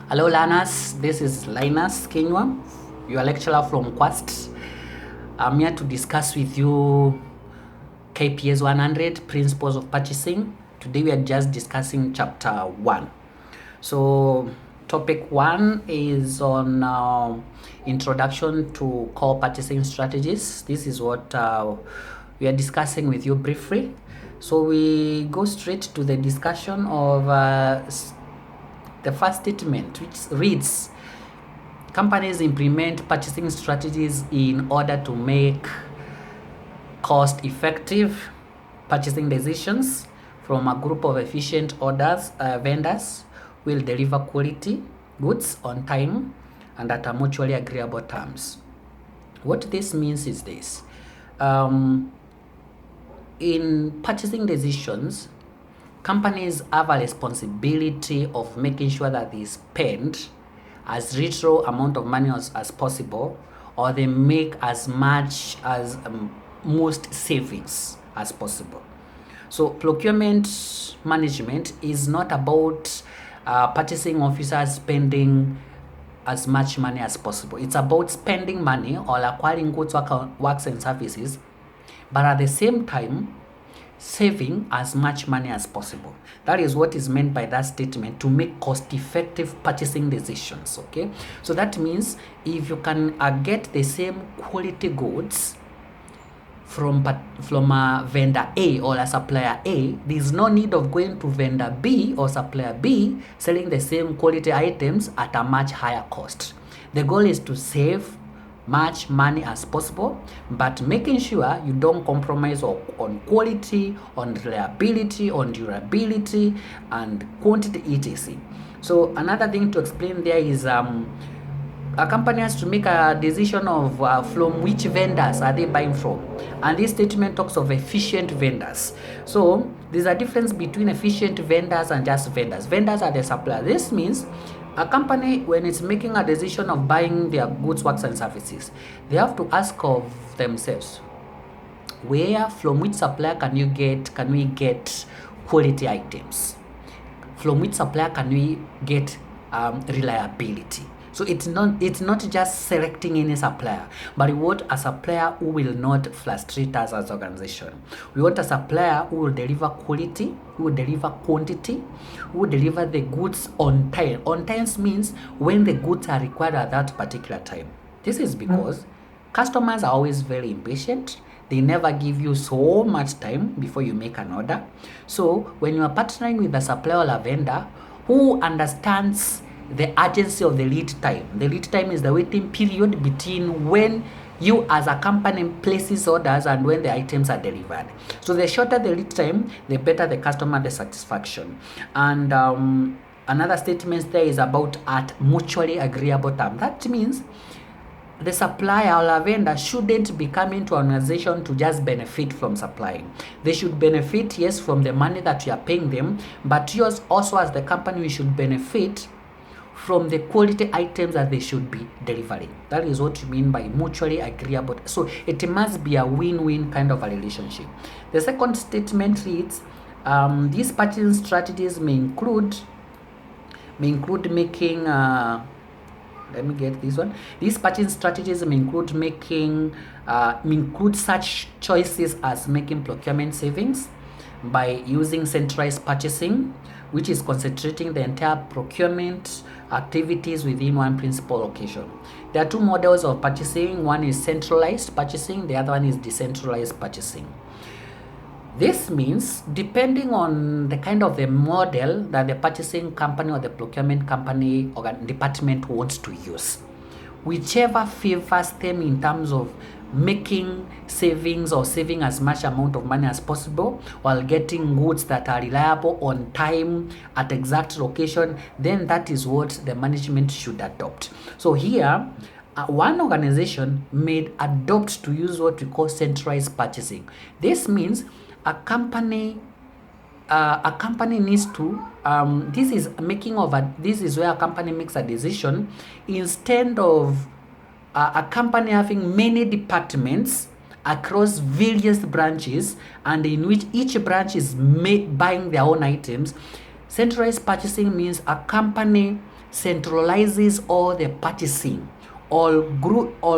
Hello learners, this is Linus Kenywa, your lecturer from Quest. I'm here to discuss with you KPS 100, Principles of Purchasing. Today we are just discussing chapter 1. So topic 1 is on introduction to core purchasing strategies. This is what we are discussing with you briefly. So we go straight to the discussion of the first statement, which reads, companies implement purchasing strategies in order to make cost-effective purchasing decisions from a group of efficient vendors will deliver quality goods on time and at a mutually agreeable terms. What this means is this. In purchasing decisions, companies have a responsibility of making sure that they spend as little amount of money as possible, or they make as much as most savings as possible. So procurement management is not about purchasing officers spending as much money as possible. It's about spending money or acquiring goods, works and services, but at the same time saving as much money as possible. That is what is meant by that statement, to make cost-effective purchasing decisions. Okay, so that means if you can get the same quality goods from a vendor A or a supplier A, there's no need of going to vendor B or supplier B selling the same quality items at a much higher cost. The goal is to save much money as possible, but making sure you don't compromise on quality, on reliability, on durability and quantity, etc. So another thing to explain there is a company has to make a decision of from which vendors are they buying from, and this statement talks of efficient vendors. So there's a difference between efficient vendors and just vendors. Vendors are the supplier. This means a company, when it's making a decision of buying their goods, works and services, they have to ask of themselves, from which supplier can we get quality items? From which supplier can we get reliability? So it's not just selecting any supplier, but we want a supplier who will not frustrate us as an organization. We want a supplier who will deliver quality, who will deliver quantity, who will deliver the goods on time. On time means when the goods are required at that particular time. This is because customers are always very impatient. They never give you so much time before you make an order. So when you are partnering with a supplier or a vendor who understands the urgency of the lead time is the waiting period between when you as a company places orders and when the items are delivered. So the shorter the lead time, the better the customer the satisfaction. And another statement there is about at mutually agreeable terms. That means the supplier or a vendor shouldn't be coming to an organization to just benefit from supplying. They should benefit, yes, from the money that you are paying them, but yours also as the company, we should benefit from the quality items that they should be delivering. That is what you mean by mutually agreeable. So it must be a win-win kind of a relationship. The second statement reads, these purchasing strategies may include making let me get this one. These purchasing strategies may include such choices as making procurement savings by using centralized purchasing, which is concentrating the entire procurement activities within one principal location. There are two models of purchasing. One is centralized purchasing, the other one is decentralized purchasing. This means depending on the kind of the model that the purchasing company or the procurement company or department wants to use, whichever favors them in terms of making savings or saving as much amount of money as possible while getting goods that are reliable, on time, at exact location, then that is what the management should adopt. So here, one organization may adopt to use what we call centralized purchasing. This means a company needs to this is where a company makes a decision instead of a company having many departments across various branches, and in which each branch is buying their own items. Centralized purchasing means a company centralizes all the purchasing, all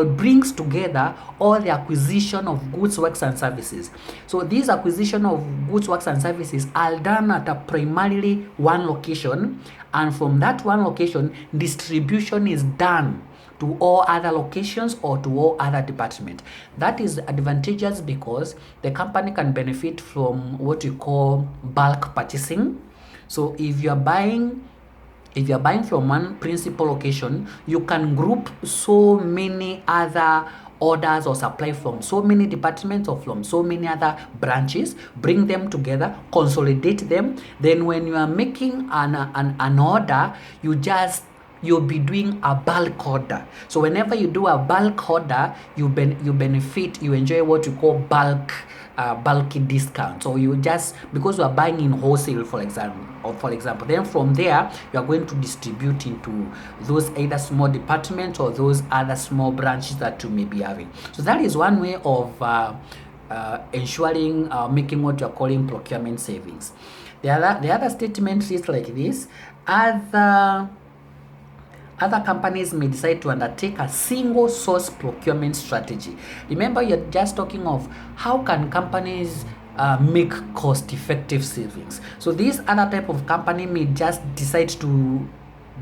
brings together all the acquisition of goods, works, and services. So these acquisition of goods, works, and services are done at a primarily one location, and from that one location, distribution is done to all other locations or to all other departments. That is advantageous because the company can benefit from what you call bulk purchasing. So if you're buying from one principal location, you can group so many other orders or supply from so many departments or from so many other branches, bring them together, consolidate them. Then when you are making an order, you'll be doing a bulk order. So whenever you do a bulk order, you benefit, you enjoy what you call bulky discount. So you just, because you are buying in wholesale, for example, then from there you are going to distribute into those either small departments or those other small branches that you may be having. So that is one way of ensuring making what you are calling procurement savings. The other statement is like this: other companies may decide to undertake a single source procurement strategy. Remember, you're just talking of how can companies make cost-effective savings. So this other type of company may just decide to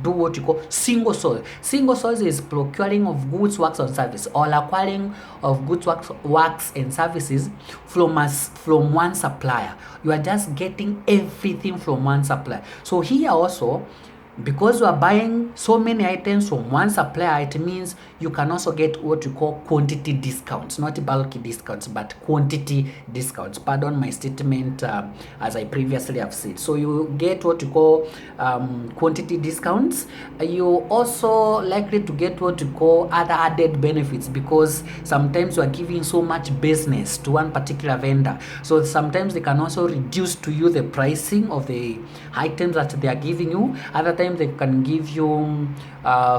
do what you call single source. Single source is procuring of goods, works, and services, or acquiring of goods, works, and services from one supplier. You are just getting everything from one supplier. So here also, because you are buying so many items from one supplier, it means you can also get what you call quantity discounts, not bulky discounts, but quantity discounts. Pardon my statement, as I previously have said. So you get what you call quantity discounts. You also likely to get what you call other added benefits, because sometimes you are giving so much business to one particular vendor. So sometimes they can also reduce to you the pricing of the items that they are giving you. Other times they can give you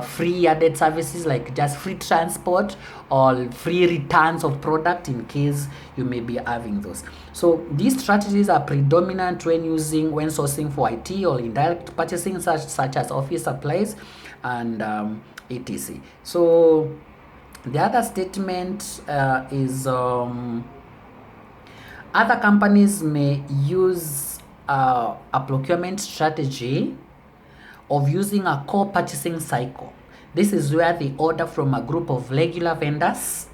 free added services like just free transport or free returns of product in case you may be having those. So these strategies are predominant when sourcing for IT or indirect purchasing such as office supplies and etc. So the other statement is other companies may use a procurement strategy of using a core purchasing cycle. This is where they order from a group of regular vendors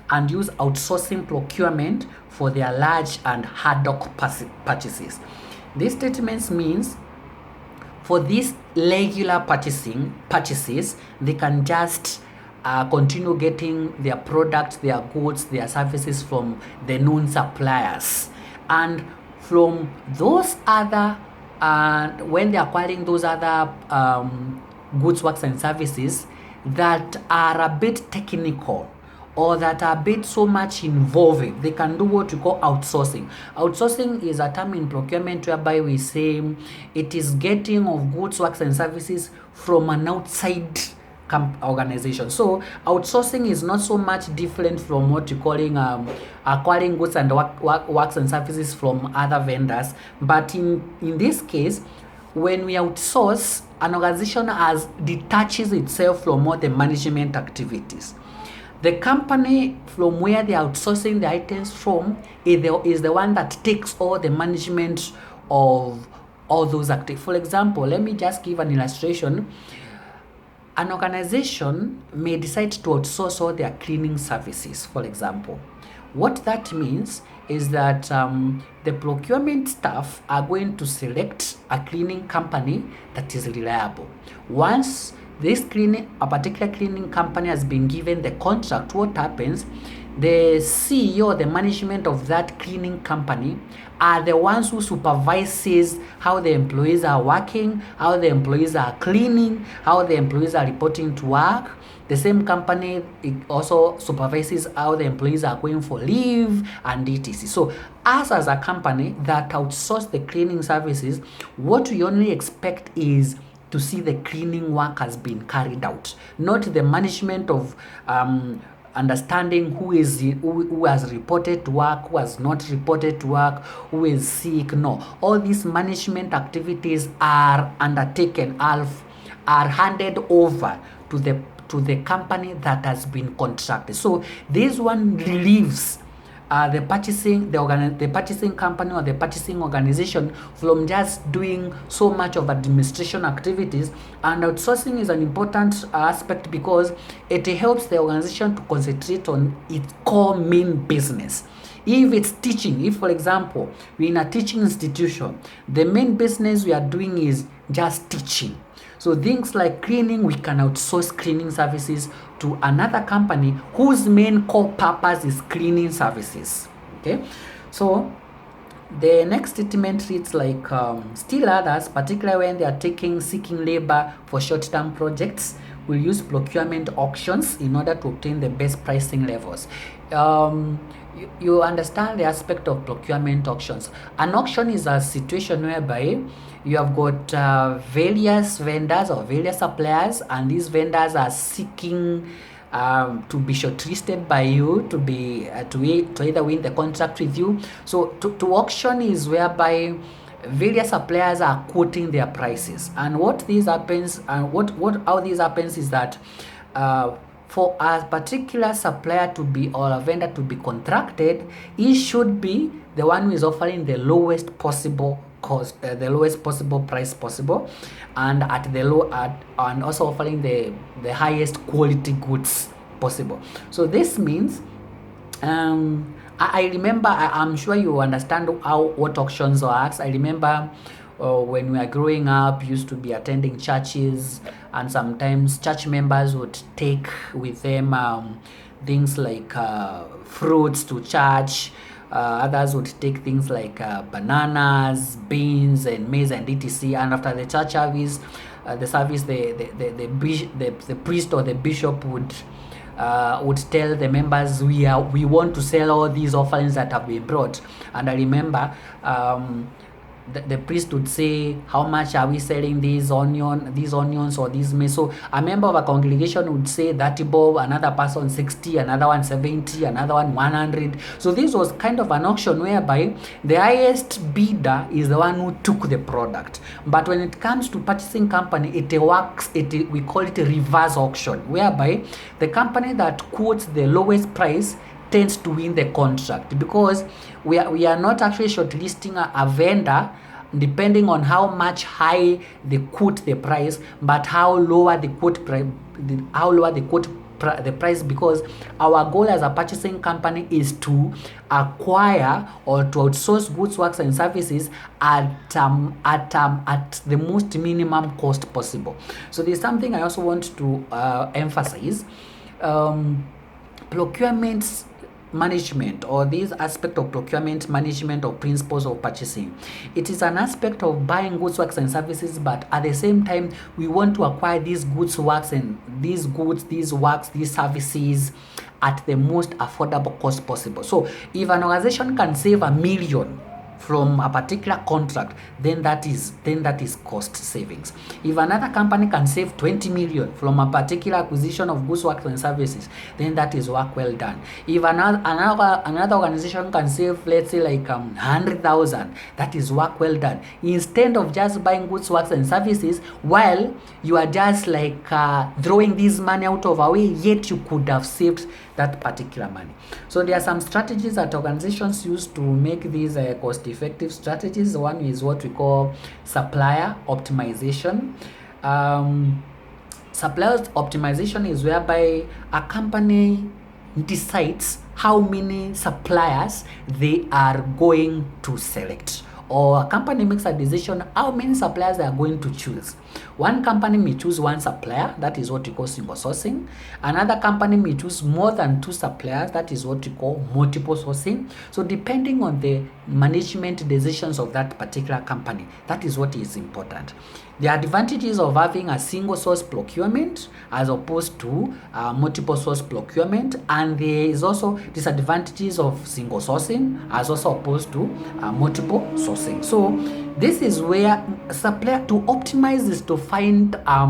and use outsourcing procurement for their large and ad hoc purchases. This statement means for these regular purchases, they can just continue getting their products, their goods, their services from the known suppliers. And from those other when they're acquiring those other goods, works, and services that are a bit technical or that are a bit so much involving, they can do what we call outsourcing. Outsourcing is a term in procurement whereby we say it is getting of goods, works, and services from an outside organization. So outsourcing is not so much different from what you're calling acquiring goods and works and services from other vendors. But in this case, when we outsource, an organization detaches itself from all the management activities. The company from where they are outsourcing the items from is the one that takes all the management of all those activities. For example, let me just give an illustration. An organization may decide to outsource all their cleaning services, for example. What that means is that the procurement staff are going to select a cleaning company that is reliable. Once a particular cleaning company has been given the contract, what happens? The CEO, the management of that cleaning company, are the ones who supervises how the employees are working, how the employees are cleaning, how the employees are reporting to work. The same company also supervises how the employees are going for leave and etc. So us as a company that outsource the cleaning services, what we only expect is to see the cleaning work has been carried out, not the management of understanding who has reported to work, who has not reported to work, who is sick. No, all these management activities are undertaken are handed over to the company that has been contracted. So this one relieves the purchasing company or the purchasing organization from just doing so much of administration activities. And outsourcing is an important aspect because it helps the organization to concentrate on its core main business. If it's teaching, if for example we're in a teaching institution, the main business we are doing is just teaching. So things like cleaning, we can outsource cleaning services to another company whose main core purpose is cleaning services. Okay, so the next statement reads like, still others, particularly when they are seeking labor for short-term projects, will use procurement auctions in order to obtain the best pricing levels. You understand the aspect of procurement auctions. An auction is a situation whereby you have got various vendors or various suppliers, and these vendors are seeking to be shortlisted by you to either win the contract with you. So to auction is whereby various suppliers are quoting their prices, and how this happens is that for a particular supplier to be, or a vendor to be contracted, he should be the one who is offering the lowest possible cost, the lowest possible price possible, and and also offering the highest quality goods possible. So this means I remember, I'm sure you understand what auctions are. I remember when we were growing up, used to be attending churches, and sometimes church members would take with them things like fruits to church. Others would take things like bananas, beans, and maize, and etc. And after the church service, the priest or the bishop would tell the members, we want to sell all these offerings that have been brought. And I remember the priest would say, how much are we selling these onions or these maize? So a member of a congregation would say 30 bob, another person 60, another one 70, another one 100. So this was kind of an auction whereby the highest bidder is the one who took the product. But when it comes to purchasing company, we call it a reverse auction, whereby the company that quotes the lowest price tends to win the contract, because we are not actually shortlisting a vendor depending on how much high they quote the price, but how lower the price, because our goal as a purchasing company is to acquire or to outsource goods, works, and services at the most minimum cost possible. So there's something I also want to emphasize. Procurement management, or this aspect of procurement management or principles of purchasing, it is an aspect of buying goods, works, and services, but at the same time we want to acquire these goods, works, these services at the most affordable cost possible. So if an organization can save $1 million from a particular contract, then that is cost savings. If another company can save 20 million from a particular acquisition of goods, works, and services, then that is work well done. If another organization can save, let's say, like 100,000, that is work well done. Instead of just buying goods, works, and services, while you are just like throwing this money out of our way, yet you could have saved that particular money. So there are some strategies that organizations use to make these cost-effective strategies. One is what we call supplier optimization. Supplier optimization is whereby a company decides how many suppliers they are going to select, or a company makes a decision how many suppliers they are going to choose. One company may choose one supplier, that is what you call single sourcing. Another company may choose more than 2 suppliers, that is what you call multiple sourcing. So depending on the management decisions of that particular company, that is what is important. The advantages of having a single source procurement as opposed to multiple source procurement, and there is also disadvantages of single sourcing as also opposed to multiple sourcing. So this is where supplier to optimize is to find a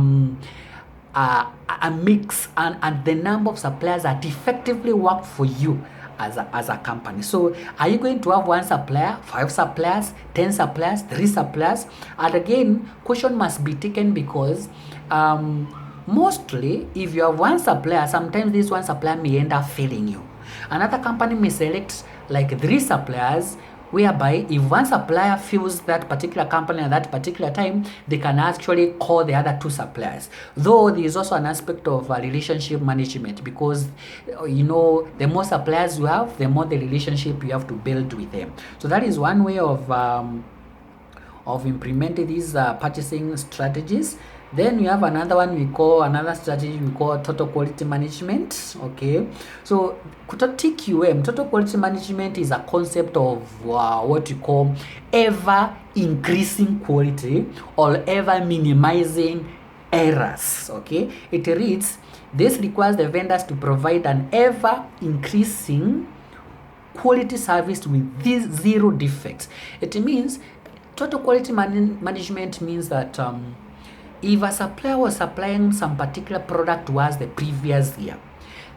mix and the number of suppliers that effectively work for you as a company. So are you going to have 1 supplier, 5 suppliers, 10 suppliers, 3 suppliers? And again, caution must be taken, because Mostly, if you have one supplier, sometimes this one supplier may end up failing you. Another company may select like 3 suppliers, whereby if one supplier feels that particular company at that particular time, they can actually call the other 2 suppliers. Though there is also an aspect of relationship management, because the more suppliers you have, the more the relationship you have to build with them. So that is one way of implementing these purchasing strategies. Then we have another strategy we call total quality management. Okay, so TQM, total quality management, is a concept of what we call ever increasing quality or ever minimizing errors. Okay, it reads, this requires the vendors to provide an ever increasing quality service with these 0 defects. It means total quality management means that if a supplier was supplying some particular product to us the previous year,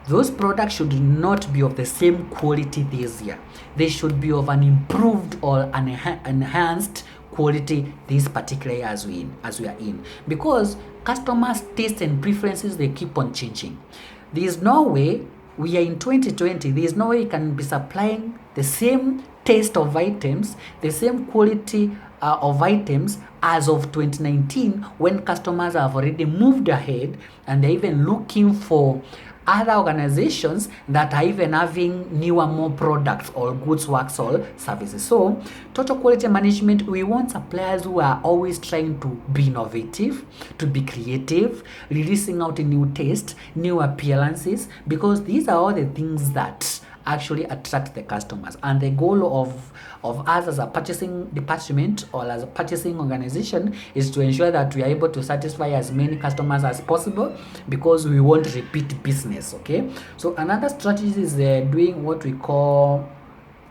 those products should not be of the same quality this year. They should be of an improved or an enhanced quality this particular year as we are in. Because customers' tastes and preferences, they keep on changing. There is no way, we are in 2020, there is no way you can be supplying the same taste of items, the same quality of items as of 2019, when customers have already moved ahead and they're even looking for other organizations that are even having newer, more products or goods, works, or services. So total quality management, we want suppliers who are always trying to be innovative, to be creative, releasing out a new taste, new appearances, because these are all the things that actually attract the customers. And the goal of us as a purchasing department or as a purchasing organization is to ensure that we are able to satisfy as many customers as possible, because we want repeat business. Okay, so another strategy is doing what we call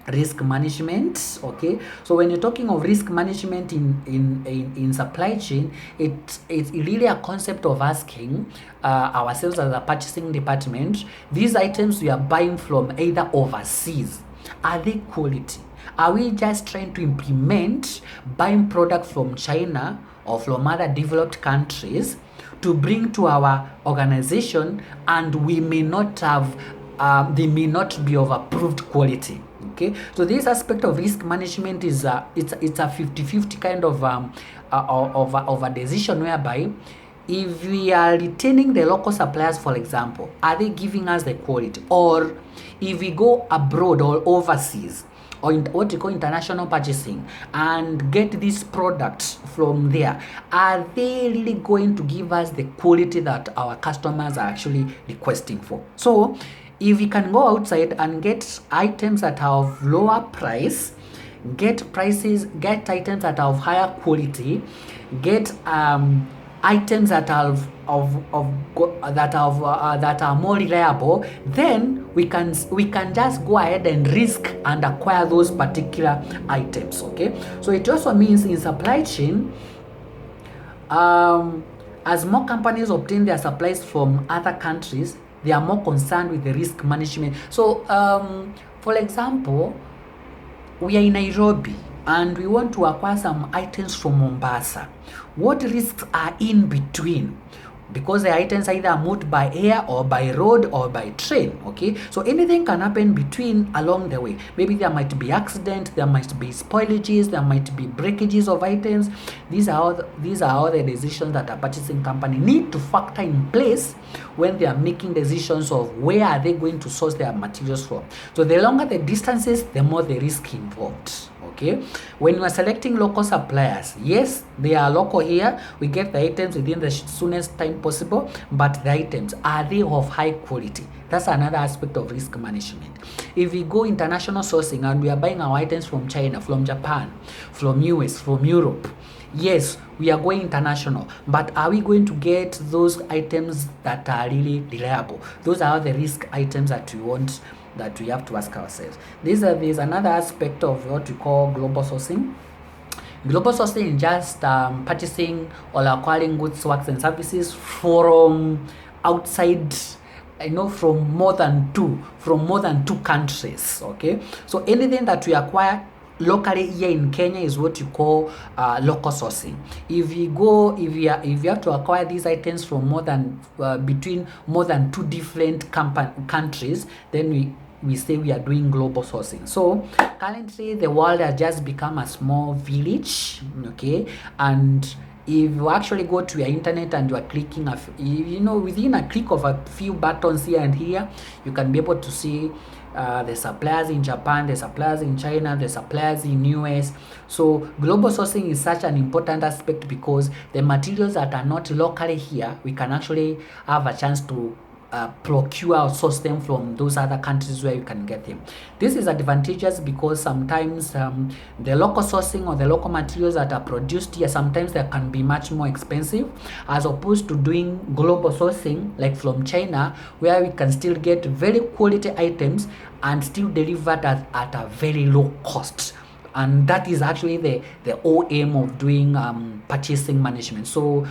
risk management. Okay, so when you're talking of risk management in supply chain, it's really a concept of asking ourselves as a purchasing department, these items we are buying from either overseas, are they quality? Are we just trying to implement buying products from China or from other developed countries to bring to our organization, and we may not have they may not be of approved quality? Okay, so this aspect of risk management is it's a 50-50 kind of a decision, whereby if we are retaining the local suppliers, for example, are they giving us the quality? Or if we go abroad or overseas, or what we call international purchasing, and get these products from there, are they really going to give us the quality that our customers are actually requesting for? So if we can go outside and get items that are of lower price, get items that are of higher quality, get items that are that are more reliable, then we can just go ahead and risk and acquire those particular items. Okay, so it also means in supply chain, as more companies obtain their supplies from other countries, they are more concerned with the risk management. So for example, we are in Nairobi and we want to acquire some items from Mombasa. What risks are in between? Because the items either are moved by air or by road or by train. Okay, so anything can happen between along the way. Maybe there might be accident, there might be spoilages, there might be breakages of items. These are all the decisions that a purchasing company need to factor in place when they are making decisions of where are they going to source their materials from. So the longer the distances, the more the risk involved. Okay, when you are selecting local suppliers, yes, they are local here, we get the items within the soonest time possible, but the items, are they of high quality? That's another aspect of risk management. If we go international sourcing and we are buying our items from China, from Japan, from US, from Europe, yes, we are going international, but are we going to get those items that are really reliable? Those are the risk items that we want, that we have to ask ourselves. There's another aspect of what we call global sourcing. Global sourcing is just purchasing or acquiring goods, works, and services from outside, from more than two countries. Okay, so anything that we acquire locally here in Kenya is what you call local sourcing. If you have to acquire these items from between more than two different countries, then we say we are doing global sourcing. So currently the world has just become a small village, okay, and if you actually go to your internet and you are clicking within a click of a few buttons here and here, you can be able to see the suppliers in Japan, the suppliers in China, the suppliers in US. So global sourcing is such an important aspect because the materials that are not locally here, we can actually have a chance to procure or source them from those other countries where you can get them. This is advantageous because sometimes the local sourcing or the local materials that are produced here, sometimes they can be much more expensive as opposed to doing global sourcing like from China, where we can still get very quality items and still delivered at a very low cost. And that is actually the whole aim of doing purchasing management. So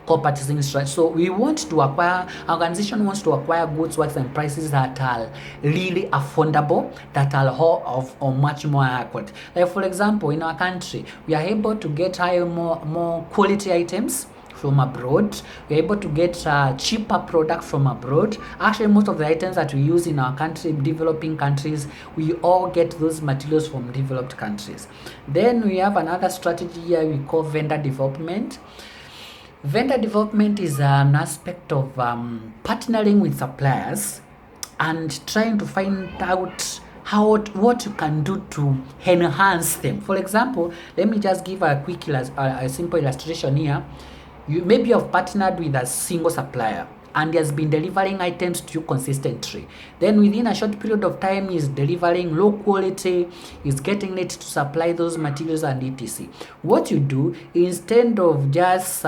purchasing strategy. So we want to acquire, our organization wants to acquire goods, works, and prices that are really affordable, that are of much more high quality. Like for example, in our country, we are able to get more quality items from abroad. We're able to get cheaper product from abroad. Actually, most of the items that we use in our country, developing countries, we all get those materials from developed countries. Then we have another strategy here we call vendor development. Vendor development is an aspect of partnering with suppliers and trying to find out what you can do to enhance them. For example, let me just give a quick a simple illustration here. Maybe you've partnered with a single supplier and he has been delivering items to you consistently. Then within a short period of time, he's delivering low quality, he's getting late to supply those materials and etc. What you do, instead of just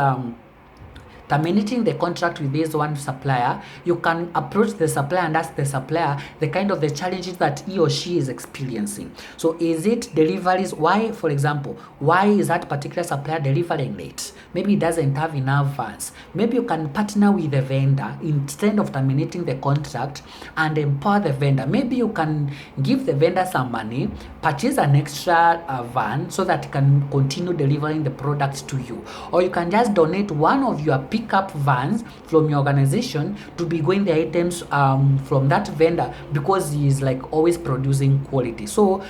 terminating the contract with this one supplier, you can approach the supplier and ask the supplier the kind of the challenges that he or she is experiencing. So is it deliveries? Why, for example, why is that particular supplier delivering late? Maybe it doesn't have enough funds. Maybe you can partner with the vendor instead of terminating the contract and empower the vendor. Maybe you can give the vendor some money, purchase an extra van so that it can continue delivering the products to you. Or you can just donate one of your pickup vans from your organization to be going the items from that vendor because he is like always producing quality. So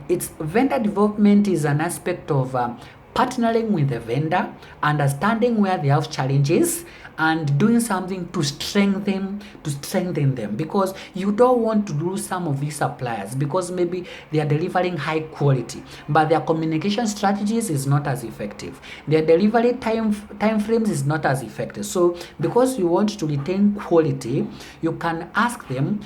it's vendor development is an aspect of partnering with the vendor, understanding where they have challenges and doing something to strengthen them, because you don't want to lose some of these suppliers because maybe they are delivering high quality but their communication strategies is not as effective, their delivery time frames is not as effective. So because you want to retain quality, you can ask them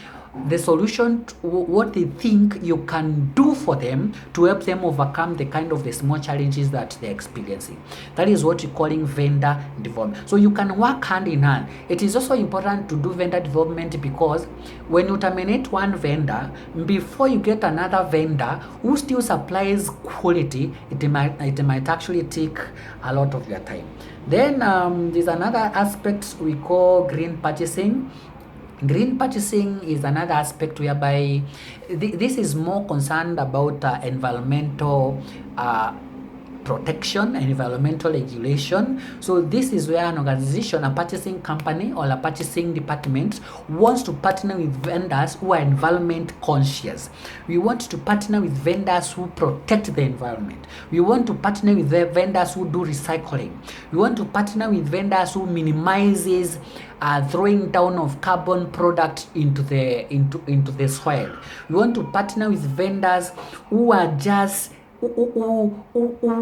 the solution to what they think you can do for them to help them overcome the kind of the small challenges that they're experiencing. That is what we're calling vendor development. So you can work hand in hand. It is also important to do vendor development because when you terminate one vendor, before you get another vendor who still supplies quality, it might actually take a lot of your time. Then there's another aspect we call green purchasing. Green purchasing is another aspect whereby this is more concerned about environmental protection and environmental regulation. So this is where an organization, a purchasing company or a purchasing department wants to partner with vendors who are environment conscious. We want to partner with vendors who protect the environment. We want to partner with the vendors who do recycling. We want to partner with vendors who minimizes throwing down of carbon product into the soil. We want to partner with vendors who are just who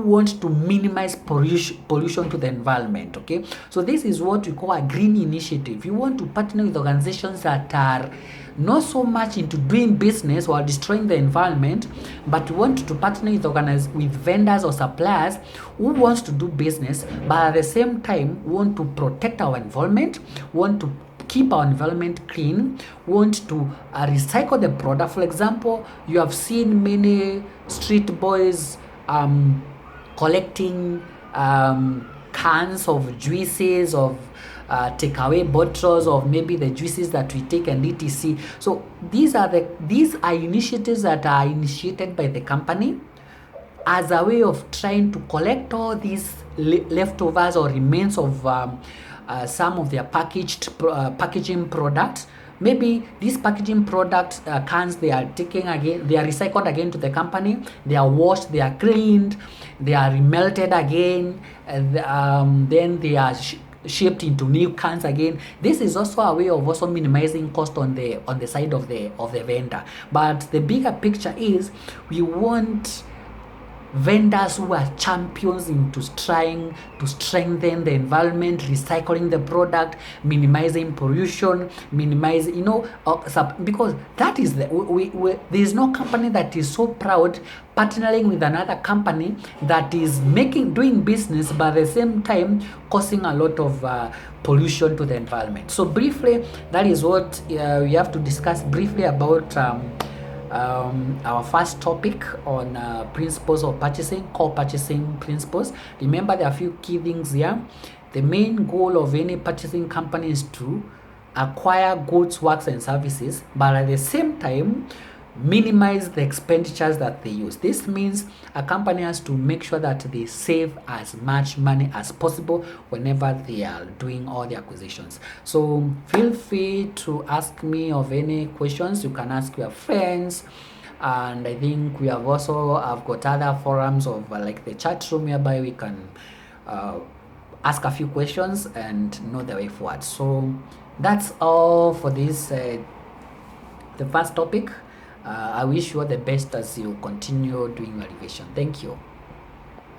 want to minimize pollution to the environment. Okay, so this is what we call a green initiative. You want to partner with organizations that are not so much into doing business or destroying the environment, but want to partner with vendors or suppliers who wants to do business, but at the same time want to protect our environment, want to keep our environment clean, want to recycle the product. For example, you have seen many street boys collecting cans of juices, of takeaway bottles of maybe the juices that we take and etc. So these are initiatives that are initiated by the company as a way of trying to collect all these leftovers or remains of some of their packaging products. Maybe these packaging product cans, they are taken again, they are recycled again to the company, they are washed, they are cleaned, they are remelted again, and then they are shaped into new cans again. This is also a way of also minimizing cost on the side of the vendor. But the bigger picture is we want vendors who are champions into trying to strengthen the environment, recycling the product, minimizing pollution, because that is there is no company that is so proud partnering with another company that is doing business, but at the same time causing a lot of pollution to the environment. So briefly, that is what we have to discuss briefly about our first topic on principles of purchasing, core purchasing principles. Remember, there are a few key things here. The main goal of any purchasing company is to acquire goods, works, and services, but at the same time minimize the expenditures that they use. This means a company has to make sure that they save as much money as possible whenever they are doing all the acquisitions. So feel free to ask me of any questions. You can ask your friends, and I think we have also I've got other forums of like the chat room whereby we can ask a few questions and know the way forward. So that's all for this the first topic. I wish you all the best as you continue doing your revision. Thank you.